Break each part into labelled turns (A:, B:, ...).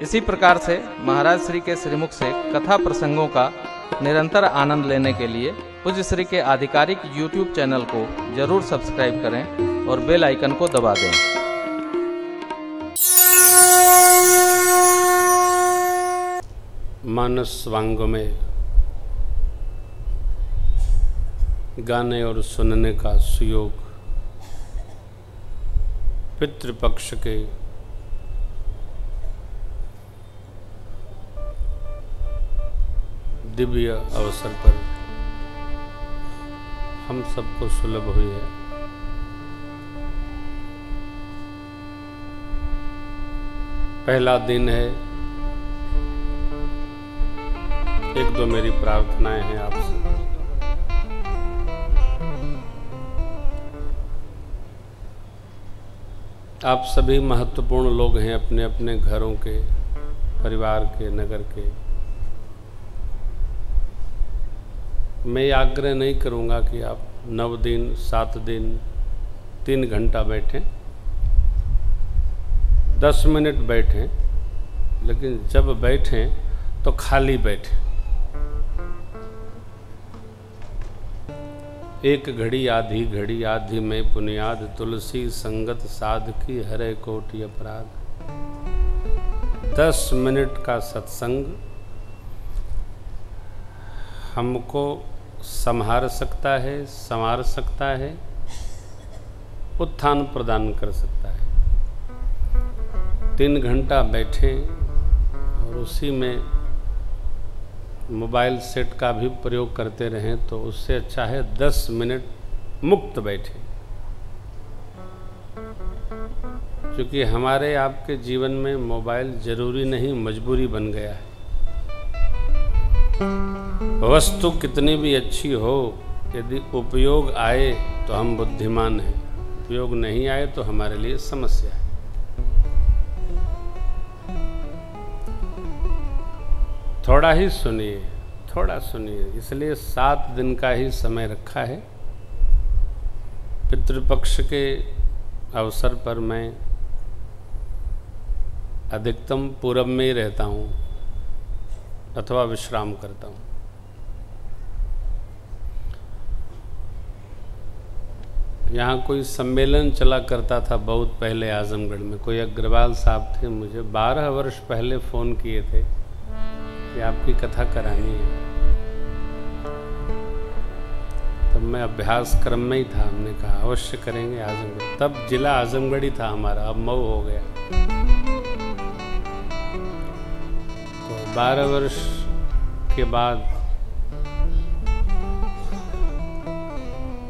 A: इसी प्रकार से महाराज श्री के श्रीमुख से कथा प्रसंगों का निरंतर आनंद लेने के लिए पूज्य श्री के आधिकारिक YouTube चैनल को जरूर सब्सक्राइब करें और बेल आइकन को दबा दें।
B: मानस वांग में गाने और सुनने का सुयोग पितृपक्ष के दिव्य अवसर पर हम सबको सुलभ हुई है। पहला दिन है। एक दो मेरी प्रार्थनाएं हैं आपसे। आप सभी महत्वपूर्ण लोग हैं, अपने अपने घरों के, परिवार के, नगर के। मैं ये आग्रह नहीं करूँगा कि आप 9 दिन 7 दिन 3 घंटा बैठें, 10 मिनट बैठें, लेकिन जब बैठें तो खाली बैठें। एक घड़ी आधी घड़ी आधी में पुनियाद, तुलसी संगत साध की हरे कोटि अपराध। 10 मिनट का सत्संग हमको संहार सकता है, संवार सकता है, उत्थान प्रदान कर सकता है। 3 घंटा बैठें और उसी में मोबाइल सेट का भी प्रयोग करते रहें तो उससे अच्छा है 10 मिनट मुक्त बैठें। क्योंकि हमारे आपके जीवन में मोबाइल जरूरी नहीं, मजबूरी बन गया है। वस्तु कितनी भी अच्छी हो, यदि उपयोग आए तो हम बुद्धिमान हैं, उपयोग नहीं आए तो हमारे लिए समस्या है। थोड़ा ही सुनिए, थोड़ा सुनिए। इसलिए 7 दिन का ही समय रखा है। पितृपक्ष के अवसर पर मैं अधिकतम पूरब में ही रहता हूँ अथवा विश्राम करता हूँ। यहाँ कोई सम्मेलन चला करता था बहुत पहले आजमगढ़ में। कोई अग्रवाल साहब थे, मुझे 12 वर्ष पहले फ़ोन किए थे कि आपकी कथा करानी है। तब मैं अभ्यास क्रम में ही था। हमने कहा अवश्य करेंगे आजमगढ़। तब जिला आजमगढ़ ही था हमारा, अब मऊ हो गया। तो 12 वर्ष के बाद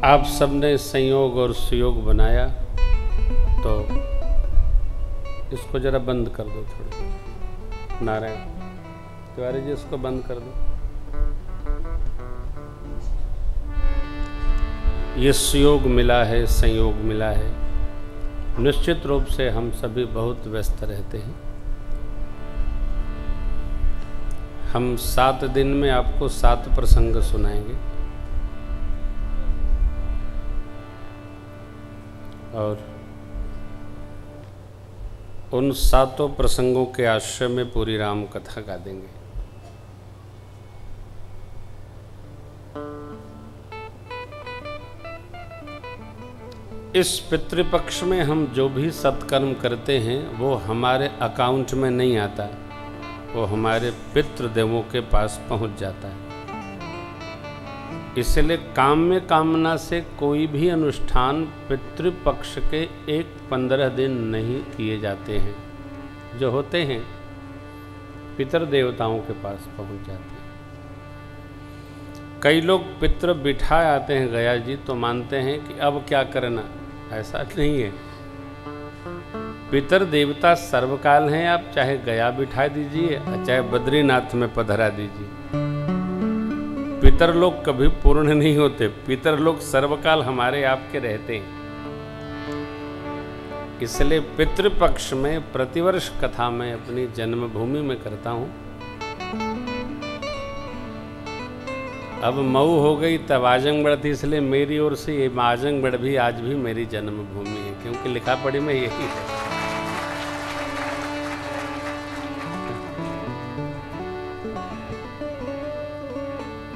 B: आप सबने संयोग और सुयोग बनाया, तो इसको जरा बंद कर दो थोड़ा। नारायण तिवारी जी, इसको बंद कर दो। ये सुयोग मिला है, संयोग मिला है। निश्चित रूप से हम सभी बहुत व्यस्त रहते हैं। हम 7 दिन में आपको 7 प्रसंग सुनाएंगे और उन 7 प्रसंगों के आश्रय में पूरी राम कथा गा देंगे। इस पितृपक्ष में हम जो भी सत्कर्म करते हैं वो हमारे अकाउंट में नहीं आता, वो हमारे पितृदेवों के पास पहुंच जाता है। इसलिए काम्य कामना से कोई भी अनुष्ठान पितृपक्ष के 15 दिन नहीं किए जाते हैं। जो होते हैं पितर देवताओं के पास पहुंच जाते हैं। कई लोग पितृ बिठा आते हैं गया जी, तो मानते हैं कि अब क्या करना। ऐसा नहीं है। पितर देवता सर्वकाल हैं। आप चाहे गया बिठा दीजिए, चाहे बद्रीनाथ में पधरा दीजिए, पितर लोग कभी पूर्ण नहीं होते। पितर लोग सर्वकाल हमारे आपके रहते हैं। इसलिए पितृपक्ष में प्रतिवर्ष कथा मैं अपनी जन्मभूमि में करता हूँ। अब मऊ हो गई तब आजमगढ़ थी, इसलिए मेरी ओर से ये आजमगढ़ भी आज भी मेरी जन्मभूमि है, क्योंकि लिखा पढ़ी में यही है।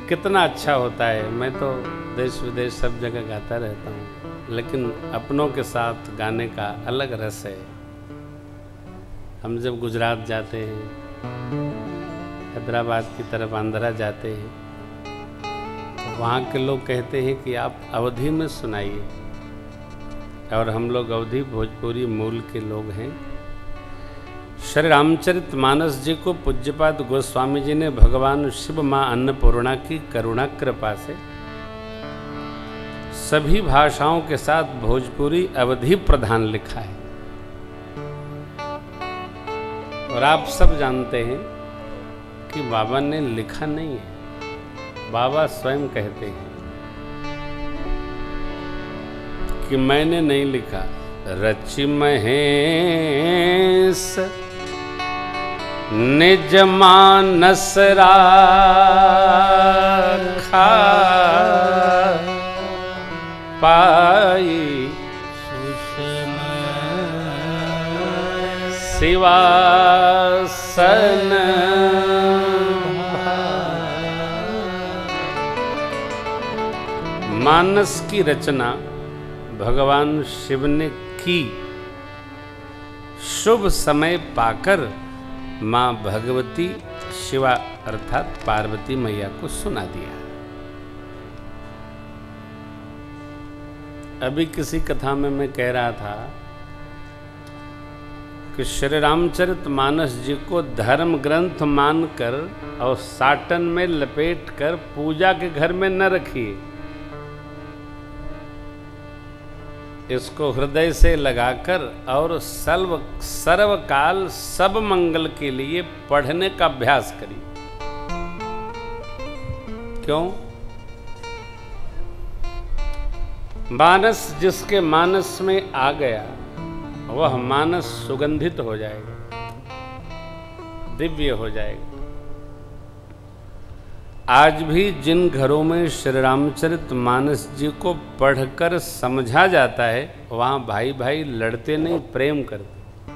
B: कितना अच्छा होता है। मैं तो देश विदेश सब जगह गाता रहता हूँ, लेकिन अपनों के साथ गाने का अलग रस है। हम जब गुजरात जाते हैं, हैदराबाद की तरफ आंध्रा जाते हैं, तो वहाँ के लोग कहते हैं कि आप अवधी में सुनाइए, और हम लोग अवधी भोजपुरी मूल के लोग हैं। श्री रामचरित मानस जी को पूज्यपाद गोस्वामी जी ने भगवान शिव माँ अन्नपूर्णा की करुणा कृपा से सभी भाषाओं के साथ भोजपुरी अवधी प्रधान लिखा है। और आप सब जानते हैं कि बाबा ने लिखा नहीं है, बाबा स्वयं कहते हैं कि मैंने नहीं लिखा। रचि महेश निज मानस राखा पाई शिवासन मानस की रचना भगवान शिव ने की, शुभ समय पाकर मां भगवती शिवा अर्थात पार्वती मैया को सुना दिया। अभी किसी कथा में मैं कह रहा था कि श्री रामचरित मानस जी को धर्म ग्रंथ मानकर और साटन में लपेटकर पूजा के घर में न रखिए, इसको हृदय से लगाकर और सर्वकाल सब मंगल के लिए पढ़ने का अभ्यास करिए। क्यों? मानस जिसके मानस में आ गया वह मानस सुगंधित हो जाएगा, दिव्य हो जाएगा। आज भी जिन घरों में श्री रामचरित मानस जी को पढ़कर समझा जाता है, वहां भाई भाई लड़ते नहीं, प्रेम करते।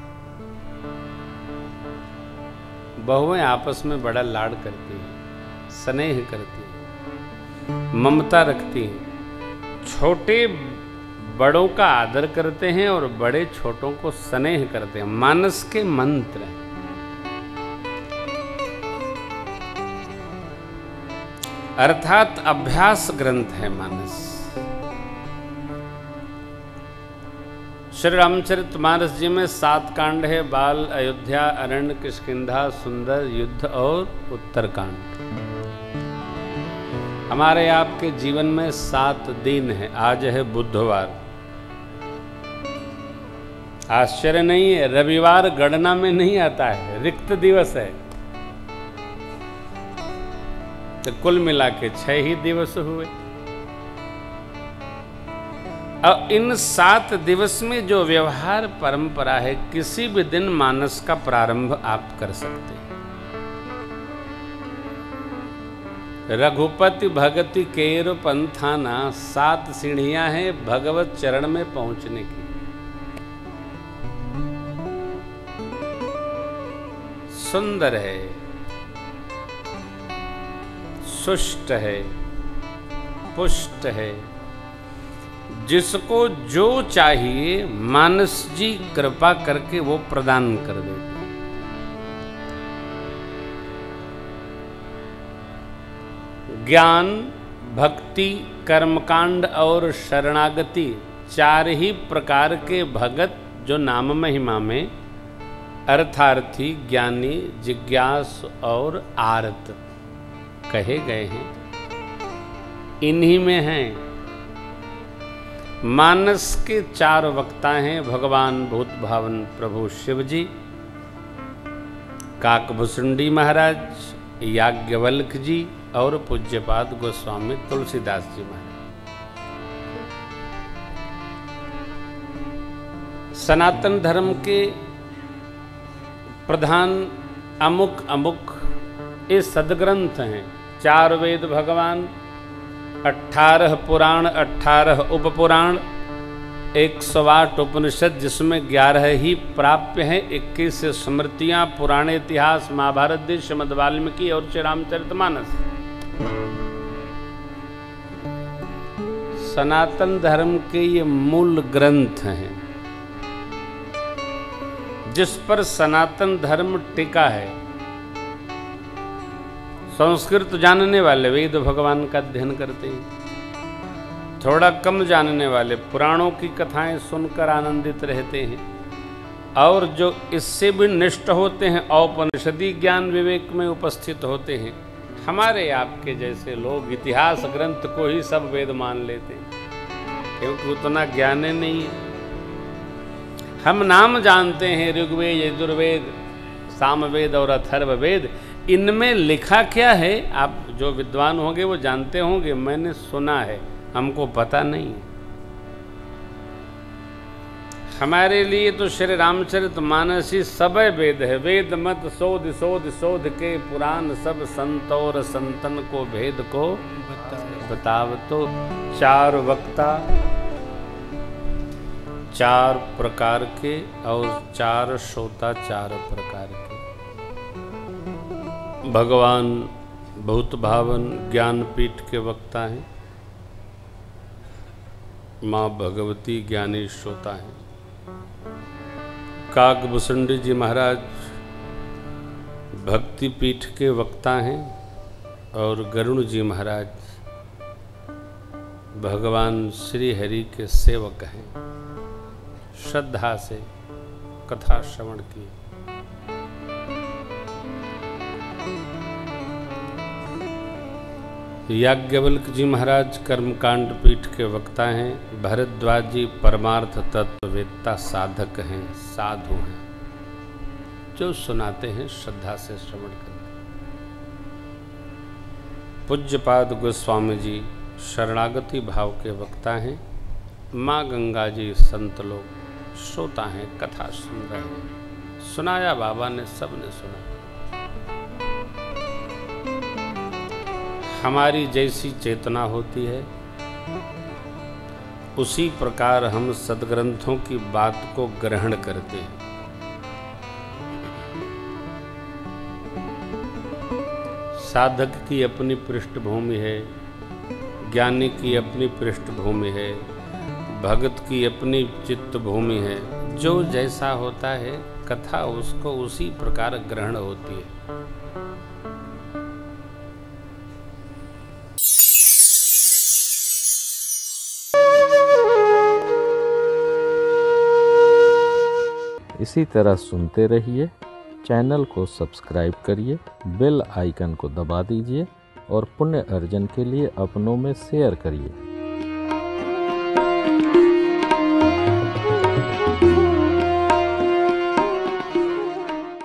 B: बहुएं आपस में बड़ा लाड करती हैं, स्नेह करती हैं, ममता रखती हैं, छोटे बड़ों का आदर करते हैं और बड़े छोटों को स्नेह करते हैं। मानस के मंत्र हैं। अर्थात अभ्यास ग्रंथ है मानस। श्री रामचरित मानस जी में 7 कांड है, बाल, अयोध्या, अरण्य, किष्किंधा, सुंदर, युद्ध और उत्तरकांड। हमारे आपके जीवन में 7 दिन है। आज है बुधवार। आश्चर्य नहीं है, रविवार गणना में नहीं आता है, रिक्त दिवस है। तो कुल मिला के 6 ही दिवस हुए। और इन 7 दिवस में जो व्यवहार परंपरा है, किसी भी दिन मानस का प्रारंभ आप कर सकते हैं। रघुपति भगति केर पंथाना, 7 सीढ़ियां हैं भगवत चरण में पहुंचने की। सुंदर है, सुष्ट है, पुष्ट है, जिसको जो चाहिए मानस जी कृपा करके वो प्रदान कर देते। ज्ञान, भक्ति, कर्मकांड और शरणागति 4 ही प्रकार के भगत जो नाम महिमा में अर्थार्थी, ज्ञानी, जिज्ञास और आर्त कहे गए हैं, इन्हीं में हैं। मानस के 4 वक्ता हैं भगवान भूत भावन प्रभु शिव जी, काकभुसुंडी महाराज, याज्ञवल्क जी और पूज्यपाद गोस्वामी तुलसीदास जी महाराज। सनातन धर्म के प्रधान अमुक अमुक ये सदग्रंथ हैं। 4 वेद भगवान, 18 पुराण, 18 उपपुराण, 108 उपनिषद जिसमें 11 ही प्राप्य हैं, 21 स्मृतियां, पुराने इतिहास, महाभारत, श्रीमद् वाल्मीकि और श्री रामचरितमानस। सनातन धर्म के ये मूल ग्रंथ हैं जिस पर सनातन धर्म टिका है। संस्कृत जानने वाले वेद भगवान का अध्ययन करते हैं, थोड़ा कम जानने वाले पुराणों की कथाएं सुनकर आनंदित रहते हैं, और जो इससे भी निष्ठ होते हैं औपनिषदी ज्ञान विवेक में उपस्थित होते हैं। हमारे आपके जैसे लोग इतिहास ग्रंथ को ही सब वेद मान लेते हैं, क्योंकि उतना ज्ञान नहीं है। हम नाम जानते हैं ऋग्वेद, यजुर्वेद, सामवेद और अथर्ववेद, इनमें लिखा क्या है आप जो विद्वान होंगे वो जानते होंगे, मैंने सुना है, हमको पता नहीं है। हमारे लिए तो श्री रामचरितमानस ही सब वेद है। वेद मत शोध शोध शोध के पुराण सब संत और संतन को भेद को बताव। तो चार वक्ता, चार प्रकार के, और चार श्रोता चार प्रकार के। भगवान बहुत भावन ज्ञानपीठ के वक्ता हैं, माँ भगवती ज्ञानी श्रोता हैं। काकभूषुंडी जी महाराज भक्ति पीठ के वक्ता हैं, और गरुण जी महाराज भगवान श्री हरि के सेवक हैं। श्रद्धा से कथा श्रवण की। याज्ञवल्क जी महाराज कर्मकांड पीठ के वक्ता हैं। भरद्वाज जी परमार्थ तत्ववेत्ता साधक हैं, साधु हैं, जो सुनाते हैं श्रद्धा से श्रवण करते। पूज्यपाद गोस्वामी जी शरणागति भाव के वक्ता हैं। माँ गंगा जी संत लोग श्रोता हैं, कथा सुन रहे हैं। सुनाया बाबा ने, सबने सुना। हमारी जैसी चेतना होती है उसी प्रकार हम सद्ग्रंथों की बात को ग्रहण करते हैं। साधक की अपनी पृष्ठभूमि है, ज्ञानी की अपनी पृष्ठभूमि है, भगत की अपनी चित्तभूमि है। जो जैसा होता है कथा उसको उसी प्रकार ग्रहण होती है।
A: इसी तरह सुनते रहिए। चैनल को सब्सक्राइब करिए, बेल आइकन को दबा दीजिए और पुण्य अर्जन के लिए अपनों में शेयर करिए।